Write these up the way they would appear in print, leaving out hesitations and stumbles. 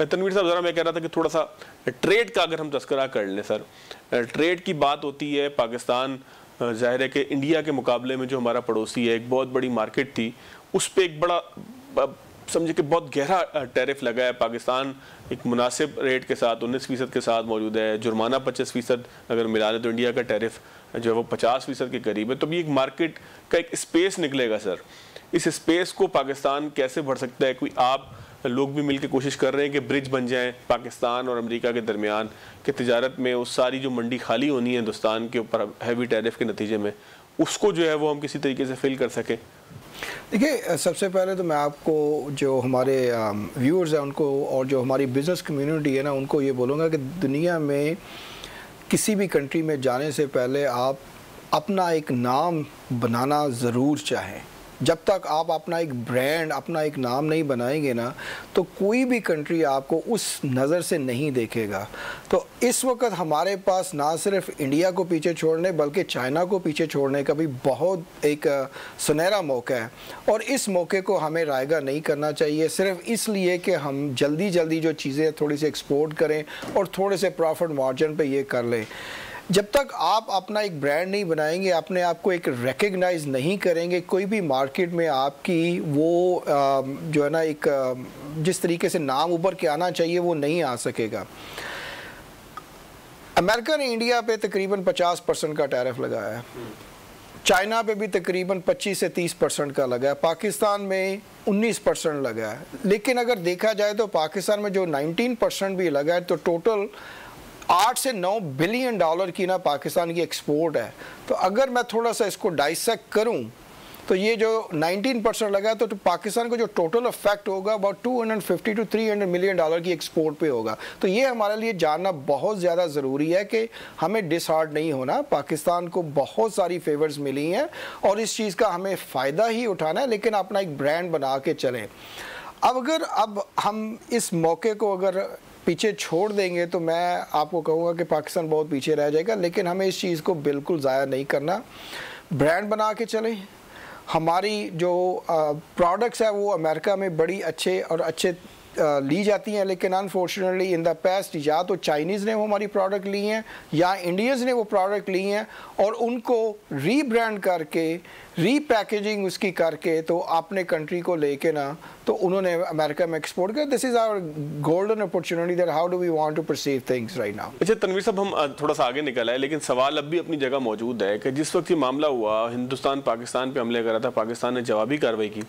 تنویر صاحب ذرا میں کہہ رہا تھا کہ تھوڑا سا ٹریڈ کا اگر ہم تذکرہ کر لیں سر، ٹریڈ کی بات ہوتی ہے، پاکستان ظاہر ہے کہ انڈیا کے مقابلے میں جو ہمارا پڑوسی ہے ایک بہت بڑی مارکیٹ تھی، اس پہ ایک بڑا سمجھے کہ بہت گہرا ٹیرف لگا ہے. پاکستان ایک مناسب ریٹ کے ساتھ 19% کے ساتھ موجود ہے، جرمانہ 25% اگر ملا لیں تو انڈیا کا ٹیرف جو ہے وہ 50% کے قریب ہے. تو بھی ایک مارکیٹ کا ایک اسپیس نکلے گا سر، اس اسپیس کو پاکستان کیسے بڑھ سکتا ہے؟ کوئی آپ لوگ بھی مل کے کوشش کر رہے ہیں کہ برج بن جائیں پاکستان اور امریکہ کے درمیان کہ تجارت میں اس ساری جو منڈی خالی ہونی ہے ہندوستان کے اوپر ہیوی ٹیرف کے نتیجے میں، اس کو جو ہے وہ ہم کسی طریقے سے فل کر سکیں؟ دیکھیے، سب سے پہلے تو میں آپ کو جو ہمارے ویورز ہیں ان کو اور جو ہماری بزنس کمیونٹی ہے نا ان کو یہ بولوں گا کہ دنیا میں کسی بھی کنٹری میں جانے سے پہلے آپ اپنا ایک نام بنانا ضرور چاہیں. جب تک آپ اپنا ایک برانڈ، اپنا ایک نام نہیں بنائیں گے نا تو کوئی بھی کنٹری آپ کو اس نظر سے نہیں دیکھے گا. تو اس وقت ہمارے پاس نہ صرف انڈیا کو پیچھے چھوڑنے بلکہ چائنا کو پیچھے چھوڑنے کا بھی بہت ایک سنہرا موقع ہے، اور اس موقع کو ہمیں رائگاں نہیں کرنا چاہیے صرف اس لیے کہ ہم جلدی جو چیزیں تھوڑی سی ایکسپورٹ کریں اور تھوڑے سے پروفٹ مارجن پہ یہ کر لیں. جب تک آپ اپنا ایک برانڈ نہیں بنائیں گے، اپنے آپ کو ایک ریکگنائز نہیں کریں گے، کوئی بھی مارکیٹ میں آپ کی وہ جو ہے نا ایک جس طریقے سے نام ابھر کے آنا چاہیے وہ نہیں آ سکے گا. امریکہ نے انڈیا پہ تقریباً 50% کا ٹیرف لگایا ہے، چائنا پہ بھی تقریباً 25 سے 30% کا لگا ہے، پاکستان میں 19% لگا ہے. لیکن اگر دیکھا جائے تو پاکستان میں جو 19% بھی لگا ہے تو ٹوٹل 8 سے 9 بلین ڈالر کی نا پاکستان کی ایکسپورٹ ہے. تو اگر میں تھوڑا سا اس کو ڈائسیکٹ کروں تو یہ جو 19% لگا ہے تو پاکستان کو جو ٹوٹل افیکٹ ہوگا about 250 to 300 ملین ڈالر کی ایکسپورٹ پہ ہوگا. تو یہ ہمارے لیے جاننا بہت زیادہ ضروری ہے کہ ہمیں ڈس ہارٹ نہیں ہونا. پاکستان کو بہت ساری فیورز ملی ہیں اور اس چیز کا ہمیں فائدہ ہی اٹھانا ہے، لیکن اپنا ایک برانڈ بنا کے چلیں. اب ہم اس موقع کو اگر پیچھے چھوڑ دیں گے تو میں آپ کو کہوں گا کہ پاکستان بہت پیچھے رہ جائے گا. لیکن ہمیں اس چیز کو بالکل ضائع نہیں کرنا، برانڈ بنا کے چلیں. ہماری جو پروڈکٹس ہیں وہ امریکہ میں بڑی اچھے لی جاتی ہیں، لیکن انفارچونیٹلی ان دا پاسٹ یا تو چائنیز نے وہ ہماری پروڈکٹ لی ہیں یا انڈینز نے وہ پروڈکٹ لی ہیں اور ان کو ری برانڈ کر کے ری پیکیجنگ اس کی کر کے تو اپنے کنٹری کو لے کے نا تو انہوں نے امریکہ میں ایکسپورٹ کیا. This is our golden opportunity that how do we want to perceive things right now. اچھا تنویر صاحب، ہم تھوڑا سا آگے نکل آئے لیکن سوال اب بھی اپنی جگہ موجود ہے کہ جس وقت یہ معاملہ ہوا، ہندوستان پاکستان پہ حملے کر رہا تھا، پاکستان نے جوابی کارروائی کی،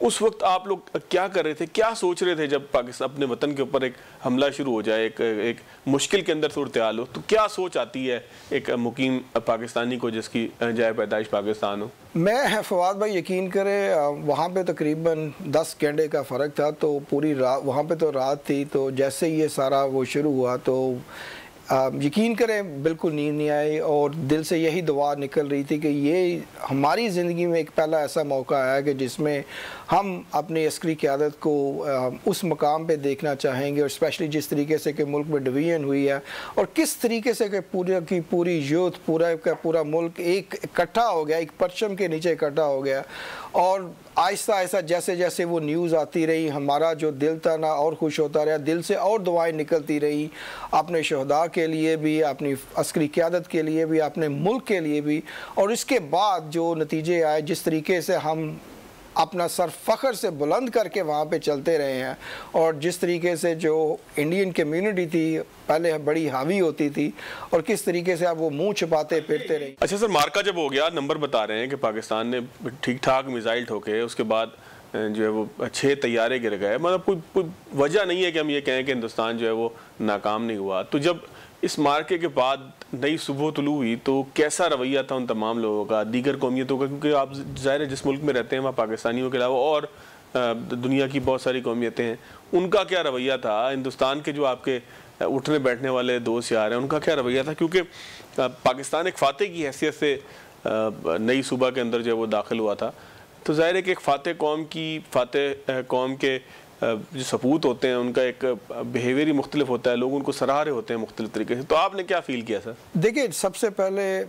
اس وقت آپ لوگ کیا کر رہے تھے، کیا سوچ رہے تھے جب پاکستان اپنے وطن کے اوپر ایک حملہ شروع ہو جائے، ایک مشکل کے اندر صورتحال ہو، تو کیا سوچ آتی ہے ایک مقیم پاکستانی کو جس کی جائے پیدائش پاکستان ہو؟ میں فواد بھائی یقین کرے وہاں پہ تقریباً 10 گھنٹے کا فرق تھا، تو پوری رات وہاں پہ تو رات تھی، تو جیسے یہ سارا وہ شروع ہوا تو یقین کریں بالکل نیند نہیں آئی اور دل سے یہی دعا نکل رہی تھی کہ یہ ہماری زندگی میں ایک پہلا ایسا موقع آیا کہ جس میں ہم اپنی عسکری قیادت کو اس مقام پہ دیکھنا چاہیں گے، اور اسپیشلی جس طریقے سے کہ ملک میں ڈویژن ہوئی ہے اور کس طریقے سے کہ پوری یوتھ پورا ملک ایک اکٹھا ہو گیا، ایک پرچم کے نیچے اکٹھا ہو گیا. اور آہستہ آہستہ جیسے جیسے وہ نیوز آتی رہی ہمارا جو دل تھا نا اور خوش ہوتا رہا، دل سے اور دعائیں نکلتی رہی اپنے شہداء کے لیے بھی، اپنی عسکری قیادت کے لیے بھی، اپنے ملک کے لیے بھی. اور اس کے بعد جو نتیجے آئے، جس طریقے سے ہم اپنا سر فخر سے بلند کر کے وہاں پہ چلتے رہے ہیں، اور جس طریقے سے جو انڈین کمیونٹی تھی پہلے بڑی حاوی ہوتی تھی اور کس طریقے سے اب وہ منہ چھپاتے پھرتے رہے. اچھا سر، مارکا جب ہو گیا، نمبر بتا رہے ہیں کہ پاکستان نے ٹھیک ٹھاک میزائل ٹھوکے، اس کے بعد جو ہے وہ 6 طیارے گر گئے، مطلب کوئی وجہ نہیں ہے کہ ہم یہ کہیں کہ ہندوستان جو ہے وہ ناکام نہیں ہوا. تو جب اس مارکے کے بعد نئی صبح طلوع ہوئی تو کیسا رویہ تھا ان تمام لوگوں کا، دیگر قومیتوں کا؟ کیونکہ آپ ظاہر ہے جس ملک میں رہتے ہیں وہاں پاکستانیوں کے علاوہ اور دنیا کی بہت ساری قومیتیں ہیں، ان کا کیا رویہ تھا؟ ہندوستان کے جو آپ کے اٹھنے بیٹھنے والے دوست یار ہیں ان کا کیا رویہ تھا؟ کیونکہ پاکستان ایک فاتح کی حیثیت سے نئی صوبہ کے اندر جو وہ داخل ہوا تھا، تو ظاہر ہے کہ ایک فاتح قوم کے جو سپوت ہوتے ہیں ان کا ایک بیہیویئر ہی مختلف ہوتا ہے، لوگ ان کو سراہ رہے ہوتے ہیں مختلف طریقے سے. تو آپ نے کیا فیل کیا سر؟ دیکھیں، سب سے پہلے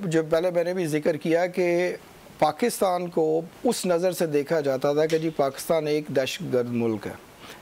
میں نے بھی ذکر کیا کہ پاکستان کو اس نظر سے دیکھا جاتا تھا کہ جی پاکستان ایک دہشت گرد ملک ہے،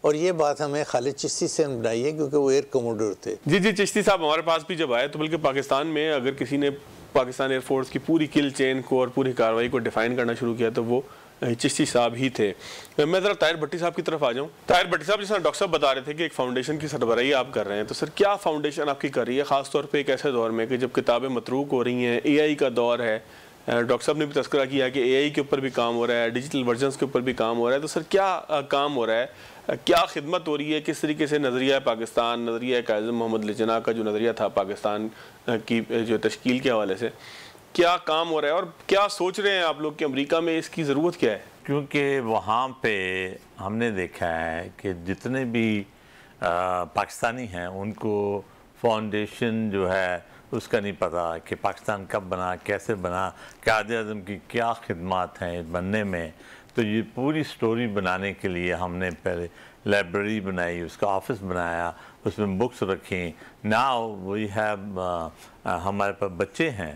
اور یہ بات ہمیں خالد چشتی سے بنائی ہے کیونکہ وہ ایئر کموڈر تھے. جی چشتی صاحب ہمارے پاس بھی جب آئے تو بلکہ پاکستان میں اگر کسی نے پاکستان ایئر فورس کی پوری کل چین کو اور پوری کارروائی کو ڈیفائن کرنا شروع کیا تو وہ چشتی صاحب ہی تھے. میں ذرا طاہر بھٹی صاحب کی طرف آ جاؤں. طاہر بھٹی صاحب، جس طرح ڈاکٹر صاحب بتا رہے تھے کہ ایک فاؤنڈیشن کی سربراہی آپ کر رہے ہیں، تو سر کیا فاؤنڈیشن آپ کی کر رہی ہے، خاص طور پہ ایک ایسے دور میں کہ جب کتابیں متروک ہو رہی ہیں، اے آئی کا دور ہے، ڈاکٹر صاحب نے بھی تذکرہ کیا کہ اے آئی کے اوپر بھی کام ہو رہا ہے، ڈیجیٹل ورژنس کے اوپر بھی کام ہو رہا ہے، تو سر کیا کام ہو رہا ہے، کیا خدمت ہو رہی ہے، کس طریقے سے نظریہ پاکستان، نظریہ قائد محمد علی جناح کا جو نظریہ تھا پاکستان کی جو تشکیل کے حوالے سے کیا کام ہو رہا ہے، اور کیا سوچ رہے ہیں آپ لوگ کہ امریکہ میں اس کی ضرورت کیا ہے؟ کیونکہ وہاں پہ ہم نے دیکھا ہے کہ جتنے بھی پاکستانی ہیں ان کو فاؤنڈیشن جو ہے اس کا نہیں پتہ کہ پاکستان کب بنا، کیسے بنا، قائد اعظم کی کیا خدمات ہیں بننے میں. تو یہ پوری سٹوری بنانے کے لیے ہم نے پہلے لائبریری بنائی، اس کا آفس بنایا، اس میں بکس رکھیں. ناؤ وی ہیو ہمارے پاس بچے ہیں،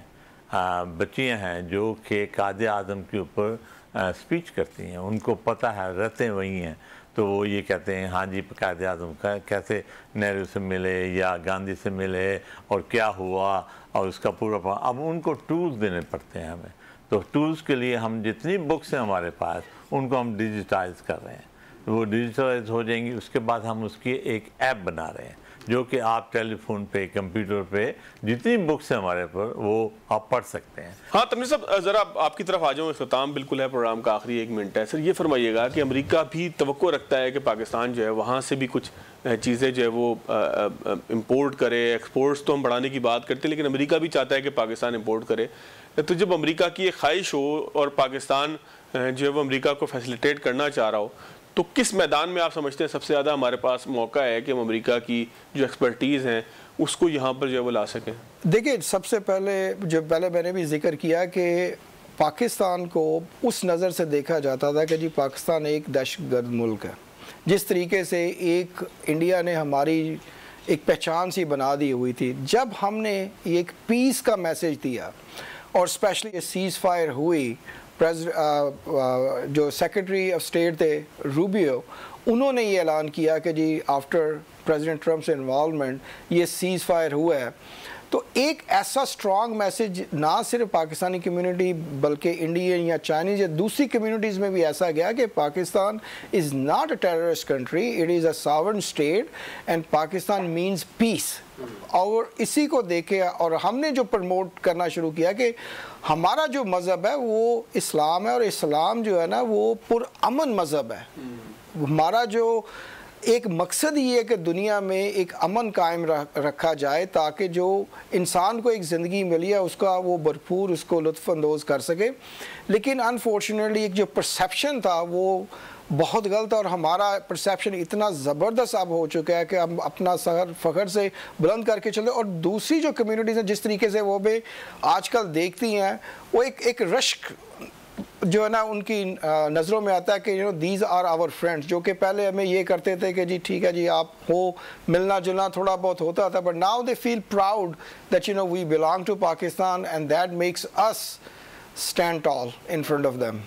بچیاں ہیں جو کہ قائد اعظم کے اوپر اسپیچ کرتی ہیں، ان کو پتہ ہے، رہتے وہی ہیں، تو وہ یہ کہتے ہیں ہاں جی قائد اعظم کا کیسے نہرو سے ملے یا گاندھی سے ملے اور کیا ہوا، اور اس کا پورا اب ان کو ٹولز دینے پڑتے ہیں ہمیں. تو ٹولز کے لیے ہم جتنی بکس ہیں ہمارے پاس ان کو ہم ڈیجیٹائز کر رہے ہیں، وہ ڈیجیٹائز ہو جائیں گی. اس کے بعد ہم اس کی ایک ایپ بنا رہے ہیں جو کہ آپ ٹیلی فون پہ، کمپیوٹر پہ جتنی بکس ہیں ہمارے پر وہ آپ پڑھ سکتے ہیں. ہاں تنویر صاحب ذرا آپ کی طرف آ جاؤں، اختتام بالکل ہے، پروگرام کا آخری 1 منٹ ہے. سر یہ فرمائیے گا کہ امریکہ بھی توقع رکھتا ہے کہ پاکستان جو ہے وہاں سے بھی کچھ چیزیں جو ہے وہ امپورٹ کرے، ایکسپورٹس تو ہم بڑھانے کی بات کرتے ہیں لیکن امریکہ بھی چاہتا ہے کہ پاکستان امپورٹ کرے. تو جب امریکہ کی ایک خواہش ہو اور پاکستان جو ہے وہ امریکہ کو فیسیلیٹیٹ کرنا چاہ رہا ہو، تو کس میدان میں آپ سمجھتے ہیں سب سے زیادہ ہمارے پاس موقع ہے کہ ہم امریکہ کی جو ایکسپرٹیز ہیں اس کو یہاں پر جو ہے وہ لا سکیں؟ دیکھیں، سب سے پہلے میں نے بھی ذکر کیا کہ پاکستان کو اس نظر سے دیکھا جاتا تھا کہ جی پاکستان ایک دہشت گرد ملک ہے. جس طریقے سے ایک انڈیا نے ہماری ایک پہچان سی بنا دی ہوئی تھی، جب ہم نے ایک پیس کا میسج دیا اور اسپیشلی سیز فائر ہوئی، جو سیکرٹری آف اسٹیٹ تھے روبیو، انہوں نے یہ اعلان کیا کہ جی آفٹر پریزیڈنٹ ٹرمپ سے انوالومنٹ یہ سیز فائر ہوا ہے. تو ایک ایسا اسٹرانگ میسج نہ صرف پاکستانی کمیونٹی بلکہ انڈین یا چائنیز یا دوسری کمیونٹیز میں بھی ایسا گیا کہ Pakistan is not a terrorist country, it is a sovereign state and Pakistan means peace. اور اسی کو دیکھے اور ہم نے جو پروموٹ کرنا شروع کیا کہ ہمارا جو مذہب ہے وہ اسلام ہے، اور اسلام جو ہے نا وہ پرامن مذہب ہے. ہمارا جو ایک مقصد یہ ہے کہ دنیا میں ایک امن قائم رکھا جائے تاکہ جو انسان کو ایک زندگی ملی ہے اس کا وہ بھرپور اس کو لطف اندوز کر سکے. لیکن انفارچونیٹلی ایک جو پرسیپشن تھا وہ بہت غلط، اور ہمارا پرسیپشن اتنا زبردست اب ہو چکا ہے کہ ہم اپنا سر فخر سے بلند کر کے چلتے. اور دوسری جو کمیونٹیز ہیں جس طریقے سے وہ بھی آج کل دیکھتی ہیں، وہ ایک رشک جو ہے نا ان کی نظروں میں آتا ہے کہ دیز آر آور فرینڈس، جو کہ پہلے ہمیں یہ کرتے تھے کہ جی ٹھیک ہے جی آپ ہو، ملنا جلنا تھوڑا بہت ہوتا تھا، but now they feel proud that we belong to Pakistan and that makes us stand tall in front of them.